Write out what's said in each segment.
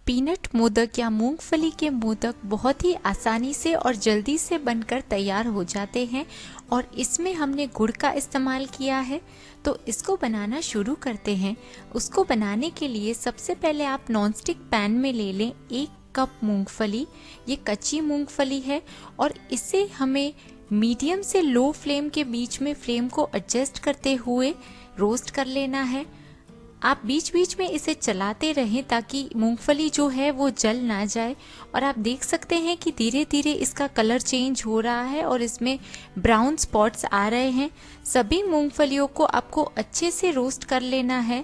Peanut modak या मूंगफली के मोदक बहुत ही आसानी से और जल्दी से बनकर तैयार हो जाते हैं और इसमें हमने गुड़ का इस्तेमाल किया है। तो इसको बनाना शुरू करते हैं। उसको बनाने के लिए सबसे पहले आप नॉनस्टिक पैन में ले लें 1 कप मूंगफली। ये कच्ची मूंगफली है और इसे हमें मीडियम से लो फ्लेम के बीच में फ्लेम को एडजस्ट करते हुए रोस्ट कर लेना है। आप बीच बीच में इसे चलाते रहें ताकि मूंगफली जो है वो जल ना जाए। और आप देख सकते हैं कि धीरे धीरे इसका कलर चेंज हो रहा है और इसमें ब्राउन स्पॉट्स आ रहे हैं। सभी मूंगफलियों को आपको अच्छे से रोस्ट कर लेना है।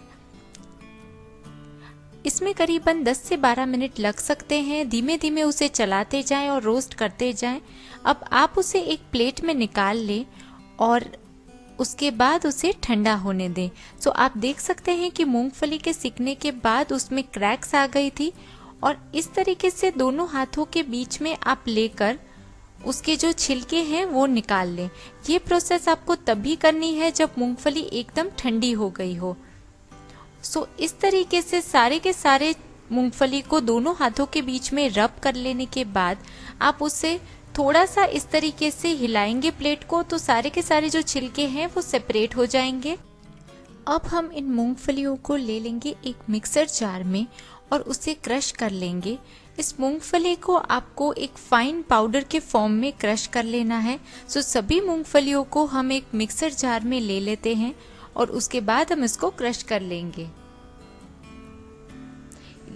इसमें करीबन 10 से 12 मिनट लग सकते हैं। धीमे धीमे उसे चलाते जाएं और रोस्ट करते जाएं। अब आप उसे एक प्लेट में निकाल लें और उसके बाद उसे ठंडा होने दें। तो आप देख सकते हैं कि मूंगफली के सिकने के बाद उसमें क्रैक्स आ गई थी और इस तरीके से दोनों हाथों के बीच में आप लेकर उसके जो छिलके हैं वो निकाल लें। ये प्रोसेस आपको तभी करनी है जब मूंगफली एकदम ठंडी हो गई हो। सो इस तरीके से सारे के सारे मूंगफली को दोनों हाथों के बीच में रब कर लेने के बाद आप उसे थोड़ा सा इस तरीके से हिलाएंगे प्लेट को, तो सारे के सारे जो छिलके हैं वो सेपरेट हो जाएंगे। अब हम इन मूंगफलियों को ले लेंगे एक मिक्सर जार में और उसे क्रश कर लेंगे। इस मूंगफली को आपको एक फाइन पाउडर के फॉर्म में क्रश कर लेना है। सो सभी मूंगफलियों को हम एक मिक्सर जार में ले लेते हैं और उसके बाद हम इसको क्रश कर लेंगे।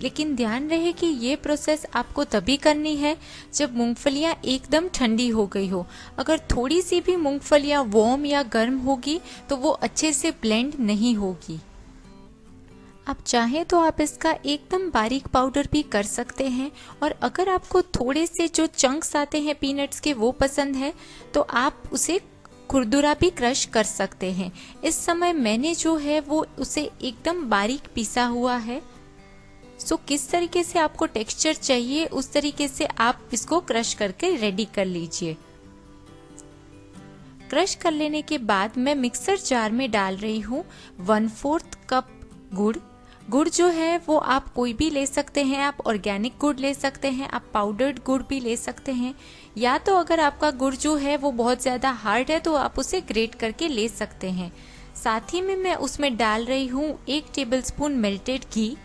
लेकिन ध्यान रहे कि ये प्रोसेस आपको तभी करनी है जब मूंगफलियां एकदम ठंडी हो गई हो। अगर थोड़ी सी भी मूंगफलियां वार्म या गर्म होगी तो वो अच्छे से ब्लेंड नहीं होगी। आप चाहें तो आप इसका एकदम बारीक पाउडर भी कर सकते हैं और अगर आपको थोड़े से जो चंक्स आते हैं पीनट्स के वो पसंद है तो आप उसे खुरदुरा भी क्रश कर सकते हैं। इस समय मैंने जो है वो उसे एकदम बारीक पीसा हुआ है। सो किस तरीके से आपको टेक्सचर चाहिए उस तरीके से आप इसको क्रश करके रेडी कर लीजिए। क्रश कर लेने के बाद मैं मिक्सर जार में डाल रही हूँ 1/4 कप गुड़। गुड़ जो है वो आप कोई भी ले सकते हैं। आप ऑर्गेनिक गुड़ ले सकते हैं, आप पाउडर्ड गुड़ भी ले सकते हैं, या तो अगर आपका गुड़ जो है वो बहुत ज़्यादा हार्ड है तो आप उसे ग्रेट करके ले सकते हैं। साथ ही में मैं उसमें डाल रही हूँ 1 टेबलस्पून मेल्टेड घी।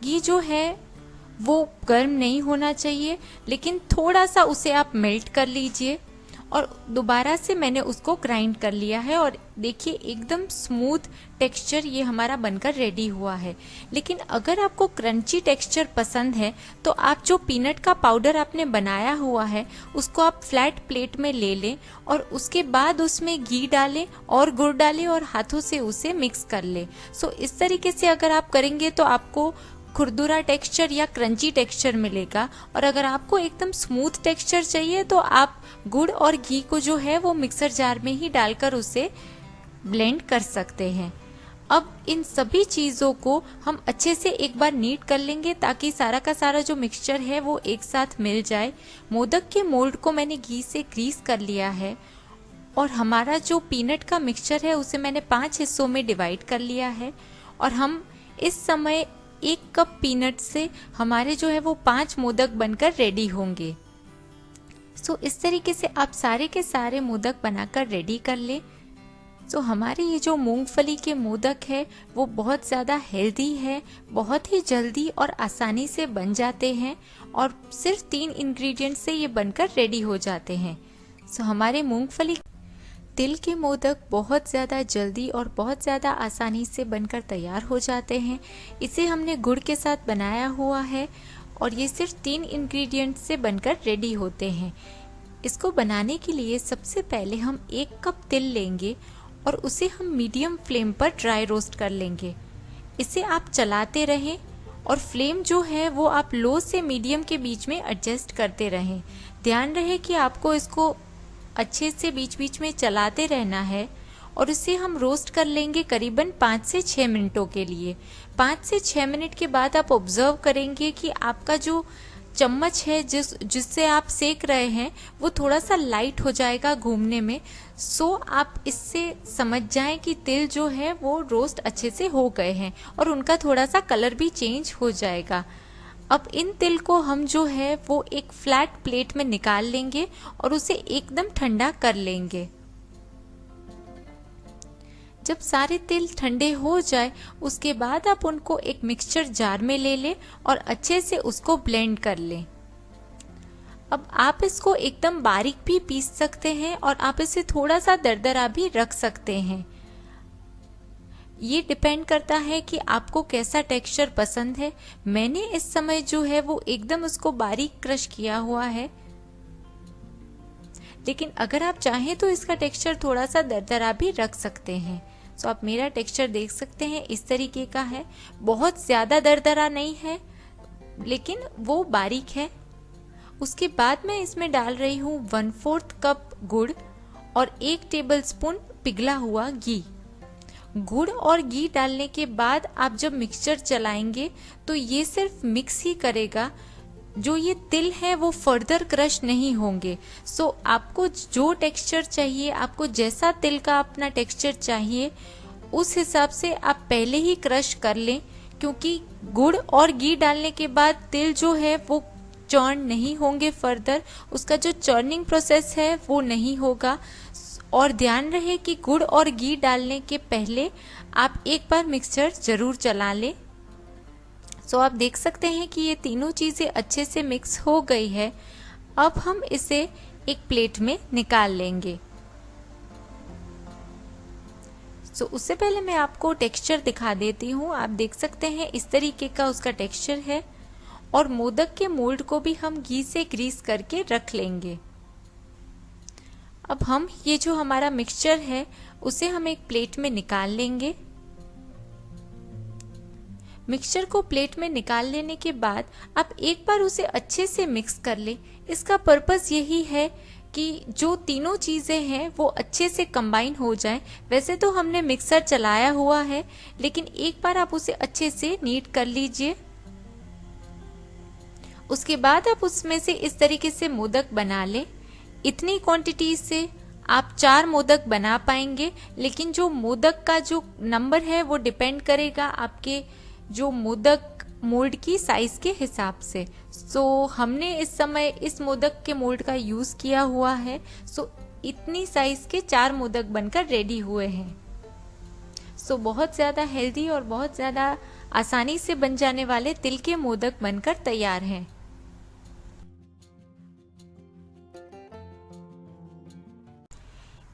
घी जो है वो गर्म नहीं होना चाहिए, लेकिन थोड़ा सा उसे आप मेल्ट कर लीजिए और दोबारा से मैंने उसको ग्राइंड कर लिया है और देखिए एकदम स्मूथ टेक्सचर ये हमारा बनकर रेडी हुआ है। लेकिन अगर आपको क्रंची टेक्सचर पसंद है तो आप जो पीनट का पाउडर आपने बनाया हुआ है उसको आप फ्लैट प्लेट में ले लें और उसके बाद उसमें घी डालें और गुड़ डालें और हाथों से उसे मिक्स कर लें। सो इस तरीके से अगर आप करेंगे तो आपको खुरदुरा टेक्सचर या क्रंची टेक्सचर मिलेगा। और अगर आपको एकदम स्मूथ टेक्सचर चाहिए तो आप गुड़ और घी को जो है वो मिक्सर जार में ही डालकर उसे ब्लेंड कर सकते हैं। अब इन सभी चीज़ों को हम अच्छे से एक बार नीट कर लेंगे ताकि सारा का सारा जो मिक्सचर है वो एक साथ मिल जाए। मोदक के मोल्ड को मैंने घी से ग्रीस कर लिया है और हमारा जो पीनट का मिक्सचर है उसे मैंने 5 हिस्सों में डिवाइड कर लिया है और हम इस समय 1 कप पीनट से हमारे जो है वो 5 मोदक बनकर रेडी होंगे। सो इस तरीके से आप सारे के सारे मोदक बनाकर रेडी कर ले। सो हमारे ये जो मूंगफली के मोदक है वो बहुत ज़्यादा हेल्दी है, बहुत ही जल्दी और आसानी से बन जाते हैं और सिर्फ 3 इंग्रेडिएंट से ये बनकर रेडी हो जाते हैं। सो हमारे मूंगफली तिल के मोदक बहुत ज़्यादा जल्दी और बहुत ज़्यादा आसानी से बनकर तैयार हो जाते हैं। इसे हमने गुड़ के साथ बनाया हुआ है और ये सिर्फ 3 इंग्रेडिएंट से बनकर रेडी होते हैं। इसको बनाने के लिए सबसे पहले हम 1 कप तिल लेंगे और उसे हम मीडियम फ्लेम पर ड्राई रोस्ट कर लेंगे। इसे आप चलाते रहें और फ्लेम जो है वो आप लो से मीडियम के बीच में एडजस्ट करते रहें। ध्यान रहे कि आपको इसको अच्छे से बीच बीच में चलाते रहना है और इसे हम रोस्ट कर लेंगे करीबन 5 से 6 मिनटों के लिए। 5 से 6 मिनट के बाद आप ऑब्जर्व करेंगे कि आपका जो चम्मच है जिससे आप सेक रहे हैं वो थोड़ा सा लाइट हो जाएगा घूमने में। सो आप इससे समझ जाएं कि तिल जो है वो रोस्ट अच्छे से हो गए हैं और उनका थोड़ा सा कलर भी चेंज हो जाएगा। अब इन तिल को हम जो है वो एक फ्लैट प्लेट में निकाल लेंगे और उसे एकदम ठंडा कर लेंगे। जब सारे तिल ठंडे हो जाए उसके बाद आप उनको एक मिक्सचर जार में ले लें और अच्छे से उसको ब्लेंड कर लें। अब आप इसको एकदम बारीक भी पीस सकते हैं और आप इसे थोड़ा सा दरदरा भी रख सकते हैं। ये डिपेंड करता है कि आपको कैसा टेक्सचर पसंद है। मैंने इस समय जो है वो एकदम उसको बारीक क्रश किया हुआ है, लेकिन अगर आप चाहें तो इसका टेक्सचर थोड़ा सा दरदरा भी रख सकते हैं। सो आप मेरा टेक्सचर देख सकते हैं इस तरीके का है, बहुत ज्यादा दरदरा नहीं है लेकिन वो बारीक है। उसके बाद मैं इसमें डाल रही हूँ 1/4 कप गुड़ और 1 टेबलस्पून पिघला हुआ घी। गुड़ और घी डालने के बाद आप जब मिक्सचर चलाएंगे तो ये सिर्फ मिक्स ही करेगा, जो ये तिल है वो फर्दर क्रश नहीं होंगे। सो आपको जो टेक्सचर चाहिए, आपको जैसा तिल का अपना टेक्सचर चाहिए उस हिसाब से आप पहले ही क्रश कर लें, क्योंकि गुड़ और घी डालने के बाद तिल जो है वो चर्न नहीं होंगे फर्दर, उसका जो चर्निंग प्रोसेस है वो नहीं होगा। और ध्यान रहे कि गुड़ और घी डालने के पहले आप एक बार मिक्सचर जरूर चला लें। सो आप देख सकते हैं कि ये तीनों चीजें अच्छे से मिक्स हो गई है। अब हम इसे एक प्लेट में निकाल लेंगे। सो उससे पहले मैं आपको टेक्सचर दिखा देती हूँ। आप देख सकते हैं इस तरीके का उसका टेक्सचर है और मोदक के मोल्ड को भी हम घी से ग्रीस करके रख लेंगे। अब हम ये जो हमारा मिक्सचर है उसे हम एक प्लेट में निकाल लेंगे। मिक्सचर को प्लेट में निकाल लेने के बाद आप एक बार उसे अच्छे से मिक्स कर लें। इसका पर्पस यही है कि जो तीनों चीजें हैं वो अच्छे से कंबाइन हो जाएं। वैसे तो हमने मिक्सर चलाया हुआ है, लेकिन एक बार आप उसे अच्छे से नीट कर लीजिए। उसके बाद आप उसमें से इस तरीके से मोदक बना लें। इतनी क्वांटिटी से आप 4 मोदक बना पाएंगे, लेकिन जो मोदक का जो नंबर है वो डिपेंड करेगा आपके जो मोदक मोल्ड की साइज के हिसाब से। सो हमने इस समय इस मोदक के मोल्ड का यूज किया हुआ है। सो इतनी साइज के 4 मोदक बनकर रेडी हुए हैं। सो बहुत ज्यादा हेल्दी और बहुत ज्यादा आसानी से बन जाने वाले तिल के मोदक बनकर तैयार हैं।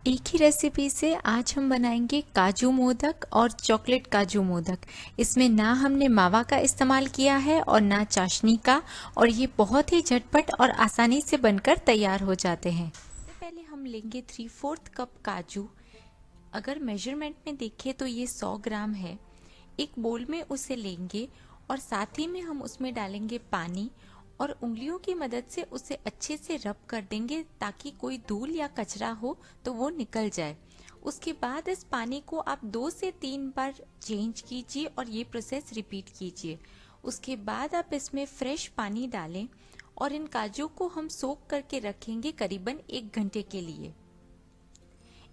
एक ही रेसिपी से आज हम बनाएंगे काजू मोदक और चॉकलेट काजू मोदक। इसमें ना हमने मावा का इस्तेमाल किया है और ना चाशनी का, और ये बहुत ही झटपट और आसानी से बनकर तैयार हो जाते हैं। सबसे पहले हम लेंगे 3/4 कप काजू। अगर मेजरमेंट में देखें तो ये 100 ग्राम है। एक बोल में उसे लेंगे और साथ ही में हम उसमें डालेंगे पानी और उंगलियों की मदद से उसे अच्छे से रब कर देंगे ताकि कोई धूल या कचरा हो तो वो निकल जाए। उसके बाद इस पानी को आप 2 से 3 बार चेंज कीजिए और ये प्रोसेस रिपीट कीजिए। उसके बाद आप इसमें फ्रेश पानी डालें और इन काजू को हम सोक करके रखेंगे करीबन 1 घंटे के लिए।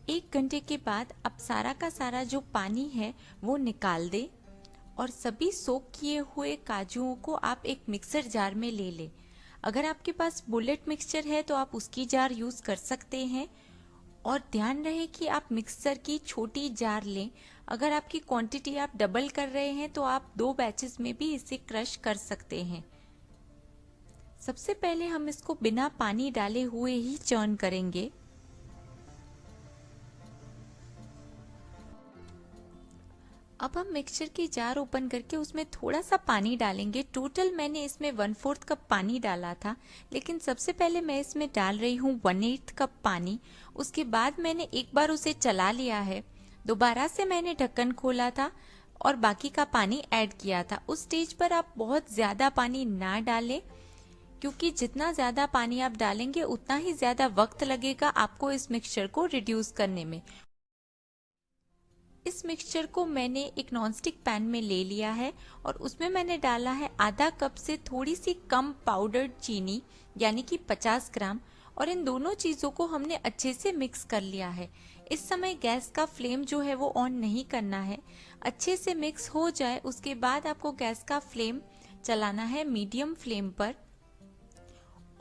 1 घंटे के बाद आप सारा का सारा जो पानी है वो निकाल दें और सभी सोक किए हुए काजुओं को आप एक मिक्सर जार में ले लें। अगर आपके पास बुलेट मिक्सचर है तो आप उसकी जार यूज कर सकते हैं, और ध्यान रहे कि आप मिक्सर की छोटी जार लें। अगर आपकी क्वांटिटी आप डबल कर रहे हैं तो आप 2 बैचेस में भी इसे क्रश कर सकते हैं। सबसे पहले हम इसको बिना पानी डाले हुए ही चर्न करेंगे। अब हम मिक्सचर की जार ओपन करके उसमें थोड़ा सा पानी डालेंगे। टोटल मैंने इसमें 1/4 कप पानी डाला था, लेकिन सबसे पहले मैं इसमें डाल रही हूँ 1/8 कप पानी। उसके बाद मैंने एक बार उसे चला लिया है, दोबारा से मैंने ढक्कन खोला था और बाकी का पानी ऐड किया था। उस स्टेज पर आप बहुत ज्यादा पानी ना डालें, क्योंकि जितना ज्यादा पानी आप डालेंगे उतना ही ज्यादा वक्त लगेगा आपको इस मिक्सचर को रिड्यूस करने में। इस मिक्सचर को मैंने एक नॉनस्टिक पैन में ले लिया है और उसमें मैंने डाला है आधा कप से थोड़ी सी कम पाउडर्ड चीनी यानी कि 50 ग्राम, और इन दोनों चीज़ों को हमने अच्छे से मिक्स कर लिया है। इस समय गैस का फ्लेम जो है वो ऑन नहीं करना है। अच्छे से मिक्स हो जाए उसके बाद आपको गैस का फ्लेम चलाना है मीडियम फ्लेम पर,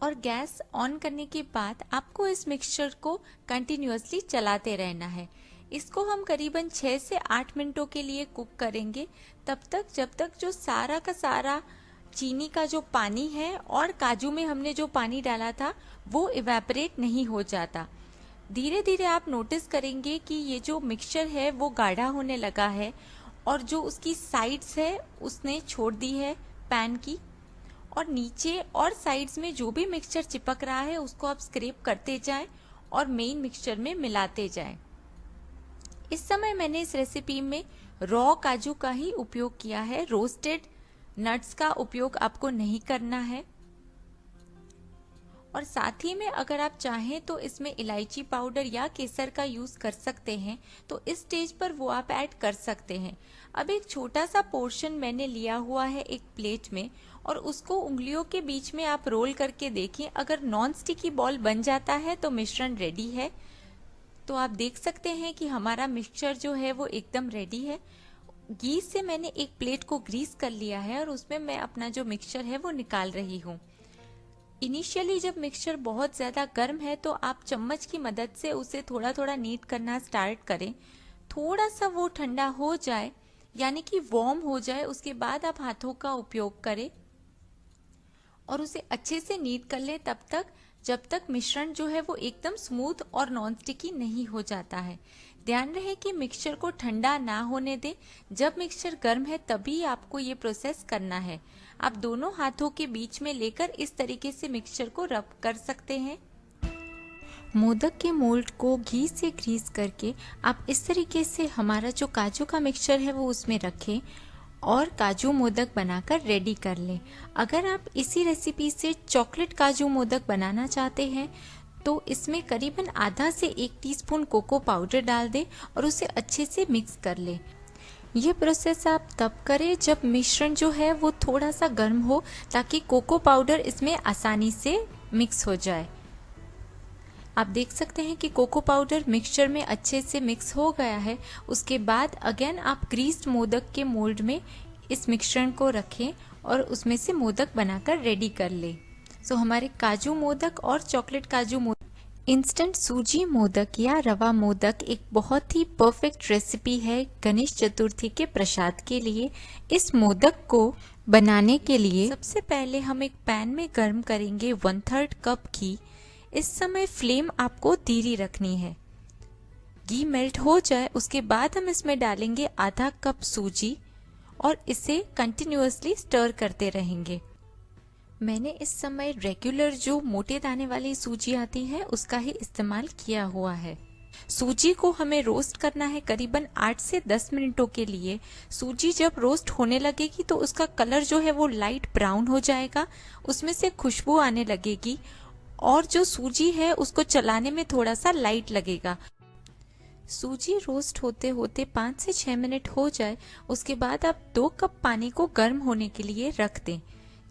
और गैस ऑन करने के बाद आपको इस मिक्सचर को कंटिन्यूअसली चलाते रहना है। इसको हम करीबन 6 से 8 मिनटों के लिए कुक करेंगे, तब तक जब तक जो सारा का सारा चीनी का जो पानी है और काजू में हमने जो पानी डाला था वो इवेपोरेट नहीं हो जाता। धीरे धीरे आप नोटिस करेंगे कि ये जो मिक्सचर है वो गाढ़ा होने लगा है और जो उसकी साइड्स है उसने छोड़ दी है पैन की, और नीचे और साइड्स में जो भी मिक्सचर चिपक रहा है उसको आप स्क्रैप करते जाएं और मेन मिक्सचर में मिलाते जाएं। इस समय मैंने इस रेसिपी में रॉ काजू का ही उपयोग किया है, रोस्टेड नट्स का उपयोग आपको नहीं करना है। और साथ ही में अगर आप चाहें तो इसमें इलायची पाउडर या केसर का यूज कर सकते हैं, तो इस स्टेज पर वो आप ऐड कर सकते हैं। अब एक छोटा सा पोर्शन मैंने लिया हुआ है एक प्लेट में, और उसको उंगलियों के बीच में आप रोल करके देखें। अगर नॉन स्टिकी बॉल बन जाता है तो मिश्रण रेडी है। तो आप देख सकते हैं कि हमारा मिक्सचर जो है वो एकदम रेडी है। घी से मैंने एक प्लेट को ग्रीस कर लिया है और उसमें मैं अपना जो मिक्सचर है वो निकाल रही हूँ। इनिशियली जब मिक्सचर बहुत ज़्यादा गर्म है तो आप चम्मच की मदद से उसे थोड़ा थोड़ा नीट करना स्टार्ट करें। थोड़ा सा वो ठंडा हो जाए यानी कि वार्म हो जाए, उसके बाद आप हाथों का उपयोग करें और उसे अच्छे से नीट कर लें तब तक जब तक मिश्रण जो है वो एकदम स्मूथ और नॉन स्टिकी नहीं हो जाता है। ध्यान रहे कि मिक्सचर को ठंडा ना होने दें। जब मिक्सचर गर्म है तभी आपको ये प्रोसेस करना है। आप दोनों हाथों के बीच में लेकर इस तरीके से मिक्सचर को रब कर सकते हैं। मोदक के मोल्ड को घी से ग्रीस करके आप इस तरीके से हमारा जो काजू का मिक्सचर है वो उसमें रखें और काजू मोदक बनाकर रेडी कर लें। अगर आप इसी रेसिपी से चॉकलेट काजू मोदक बनाना चाहते हैं तो इसमें करीबन आधा से 1 टीस्पून कोको पाउडर डाल दें और उसे अच्छे से मिक्स कर लें। ये प्रोसेस आप तब करें जब मिश्रण जो है वो थोड़ा सा गर्म हो, ताकि कोको पाउडर इसमें आसानी से मिक्स हो जाए। आप देख सकते हैं कि कोको पाउडर मिक्सचर में अच्छे से मिक्स हो गया है। उसके बाद अगेन आप ग्रीस्ड मोदक के मोल्ड में इस मिश्रण को रखें और उसमें से मोदक बनाकर रेडी कर लें। सो हमारे काजू मोदक और चॉकलेट काजू मोदक, इंस्टेंट सूजी मोदक या रवा मोदक एक बहुत ही परफेक्ट रेसिपी है गणेश चतुर्थी के प्रसाद के लिए। इस मोदक को बनाने के लिए सबसे पहले हम एक पैन में गर्म करेंगे 1/3 कप घी। इस समय फ्लेम आपको धीरे रखनी है। घी मेल्ट हो जाए उसके बाद हम इसमें डालेंगे आधा कप सूजी और इसे कंटिन्यूअसली स्टर करते रहेंगे। मैंने इस समय रेगुलर जो मोटे दाने वाली सूजी आती है उसका ही इस्तेमाल किया हुआ है। सूजी को हमें रोस्ट करना है करीबन 8 से 10 मिनटों के लिए। सूजी जब रोस्ट होने लगेगी तो उसका कलर जो है वो लाइट ब्राउन हो जाएगा, उसमें से खुशबू आने लगेगी और जो सूजी है उसको चलाने में थोड़ा सा लाइट लगेगा। सूजी रोस्ट होते होते 5 से 6 मिनट हो जाए उसके बाद आप 2 कप पानी को गर्म होने के लिए रख दें।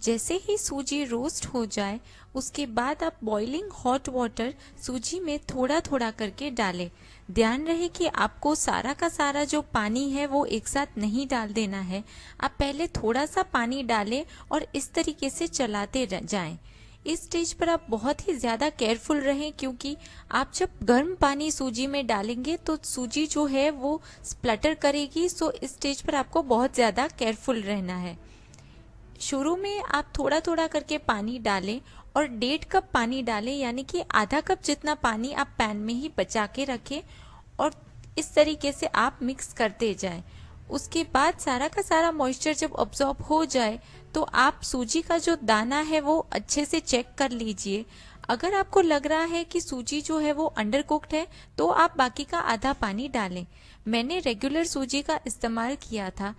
जैसे ही सूजी रोस्ट हो जाए उसके बाद आप बॉइलिंग हॉट वाटर सूजी में थोड़ा थोड़ा करके डालें। ध्यान रहे कि आपको सारा का सारा जो पानी है वो एक साथ नहीं डाल देना है। आप पहले थोड़ा सा पानी डालें और इस तरीके से चलाते जाएं। इस स्टेज पर आप बहुत ही ज़्यादा केयरफुल रहें, क्योंकि आप जब गर्म पानी सूजी में डालेंगे तो सूजी जो है वो स्प्लटर करेगी। सो इस स्टेज पर आपको बहुत ज़्यादा केयरफुल रहना है। शुरू में आप थोड़ा थोड़ा करके पानी डालें और 1.5 कप पानी डालें, यानी कि आधा कप जितना पानी आप पैन में ही बचा के रखें और इस तरीके से आप मिक्स करते जाएं। उसके बाद सारा का सारा मॉइस्चर जब अब्जॉर्ब हो जाए तो आप सूजी का जो दाना है वो अच्छे से चेक कर लीजिए। अगर आपको लग रहा है कि सूजी जो है वो अंडर कुक्ड है तो आप बाकी का आधा पानी डालें। मैंने रेगुलर सूजी का इस्तेमाल किया था,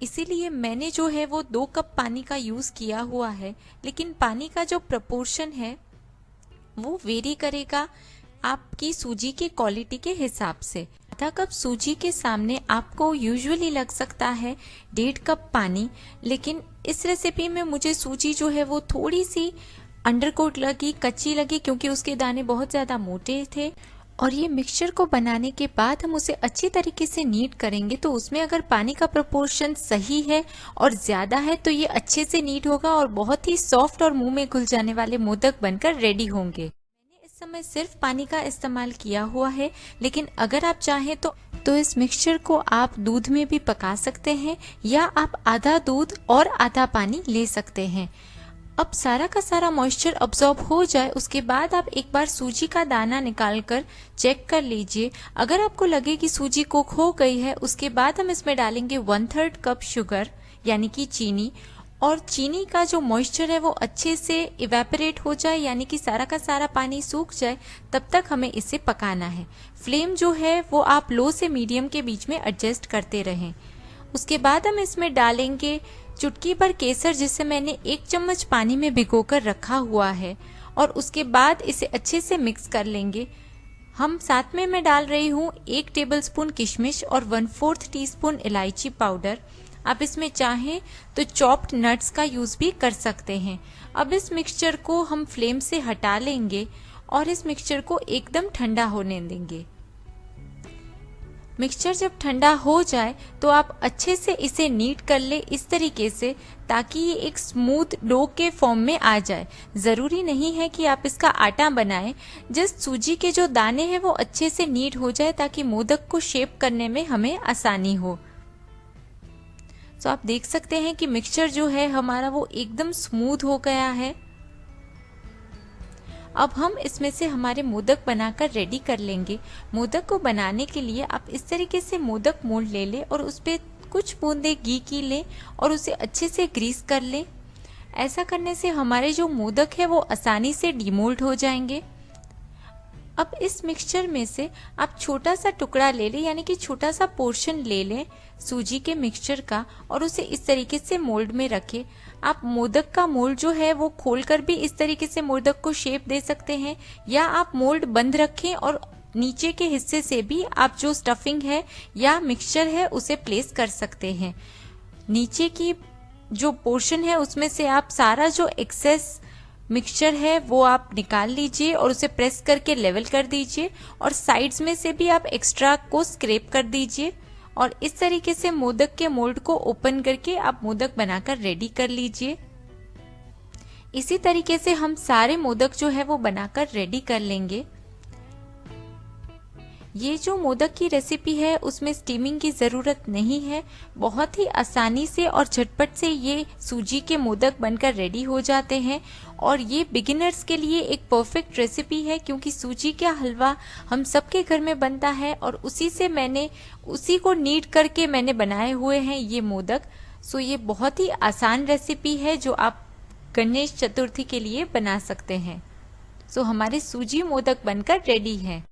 इसीलिए मैंने जो है वो 2 कप पानी का यूज़ किया हुआ है, लेकिन पानी का जो प्रपोर्शन है वो वेरी करेगा आपकी सूजी की क्वालिटी के हिसाब से। आधा कप सूजी के सामने आपको यूजुअली लग सकता है 1.5 कप पानी, लेकिन इस रेसिपी में मुझे सूजी जो है वो थोड़ी सी अंडरकोट लगी, कच्ची लगी, क्योंकि उसके दाने बहुत ज़्यादा मोटे थे। और ये मिक्सचर को बनाने के बाद हम उसे अच्छी तरीके से नीट करेंगे, तो उसमें अगर पानी का प्रोपोर्शन सही है और ज़्यादा है तो ये अच्छे से नीट होगा और बहुत ही सॉफ्ट और मुंह में घुल जाने वाले मोदक बनकर रेडी होंगे। मैंने इस समय सिर्फ पानी का इस्तेमाल किया हुआ है, लेकिन अगर आप चाहें तो इस मिक्सचर को आप दूध में भी पका सकते हैं, या आप आधा दूध और आधा पानी ले सकते हैं। अब सारा का सारा मॉइस्चर अब्सॉर्ब हो जाए, उसके बाद आप एक बार सूजी का दाना निकाल कर चेक कर लीजिए। अगर आपको लगे कि सूजी कुक हो गई है, उसके बाद हम इसमें डालेंगे 1/3 कप शुगर यानी कि चीनी, और चीनी का जो मॉइस्चर है वो अच्छे से इवेपोरेट हो जाए, यानी कि सारा का सारा पानी सूख जाए, तब तक हमें इसे पकाना है। फ्लेम जो है वो आप लो से मीडियम के बीच में एडजस्ट करते रहें। उसके बाद हम इसमें डालेंगे चुटकी भर केसर, जिसे मैंने 1 चम्मच पानी में भिगोकर रखा हुआ है, और उसके बाद इसे अच्छे से मिक्स कर लेंगे। हम साथ में मैं डाल रही हूँ 1 टेबलस्पून किशमिश और 1/4 टीस्पून इलायची पाउडर। आप इसमें चाहें तो चॉप्ड नट्स का यूज भी कर सकते हैं। अब इस मिक्सचर को हम फ्लेम से हटा लेंगे और इस मिक्सचर को एकदम ठंडा होने देंगे। मिक्सचर जब ठंडा हो जाए तो आप अच्छे से इसे नीट कर ले इस तरीके से, ताकि ये एक स्मूथ डो के फॉर्म में आ जाए। ज़रूरी नहीं है कि आप इसका आटा बनाएं, जस्ट सूजी के जो दाने हैं वो अच्छे से नीट हो जाए, ताकि मोदक को शेप करने में हमें आसानी हो। तो आप देख सकते हैं कि मिक्सचर जो है हमारा वो एकदम स्मूथ हो गया है। अब हम इसमें से हमारे मोदक बनाकर रेडी कर लेंगे। मोदक को बनाने के लिए आप इस तरीके से मोदक मोल्ड ले लें और उस पर कुछ बूंदे घी की लें और उसे अच्छे से ग्रीस कर लें। ऐसा करने से हमारे जो मोदक है वो आसानी से डीमोल्ड हो जाएंगे। अब इस मिक्सचर में से आप छोटा सा टुकड़ा ले लें, यानी कि छोटा सा पोर्शन ले लें सूजी के मिक्सचर का, और उसे इस तरीके से मोल्ड में रखें। आप मोदक का मोल्ड जो है वो खोलकर भी इस तरीके से मोदक को शेप दे सकते हैं, या आप मोल्ड बंद रखें और नीचे के हिस्से से भी आप जो स्टफिंग है या मिक्सचर है उसे प्लेस कर सकते हैं। नीचे की जो पोर्शन है उसमें से आप सारा जो एक्सेस मिक्सचर है वो आप निकाल लीजिए और उसे प्रेस करके लेवल कर दीजिए, और साइड्स में से भी आप एक्स्ट्रा को स्क्रैप कर दीजिए, और इस तरीके से मोदक के मोल्ड को ओपन करके आप मोदक बनाकर रेडी कर लीजिए। इसी तरीके से हम सारे मोदक जो है वो बनाकर रेडी कर लेंगे। ये जो मोदक की रेसिपी है उसमें स्टीमिंग की ज़रूरत नहीं है, बहुत ही आसानी से और झटपट से ये सूजी के मोदक बनकर रेडी हो जाते हैं, और ये बिगिनर्स के लिए एक परफेक्ट रेसिपी है, क्योंकि सूजी का हलवा हम सबके घर में बनता है और उसी को नीट करके मैंने बनाए हुए हैं ये मोदक। सो ये बहुत ही आसान रेसिपी है जो आप गणेश चतुर्थी के लिए बना सकते हैं। सो हमारे सूजी मोदक बनकर रेडी है।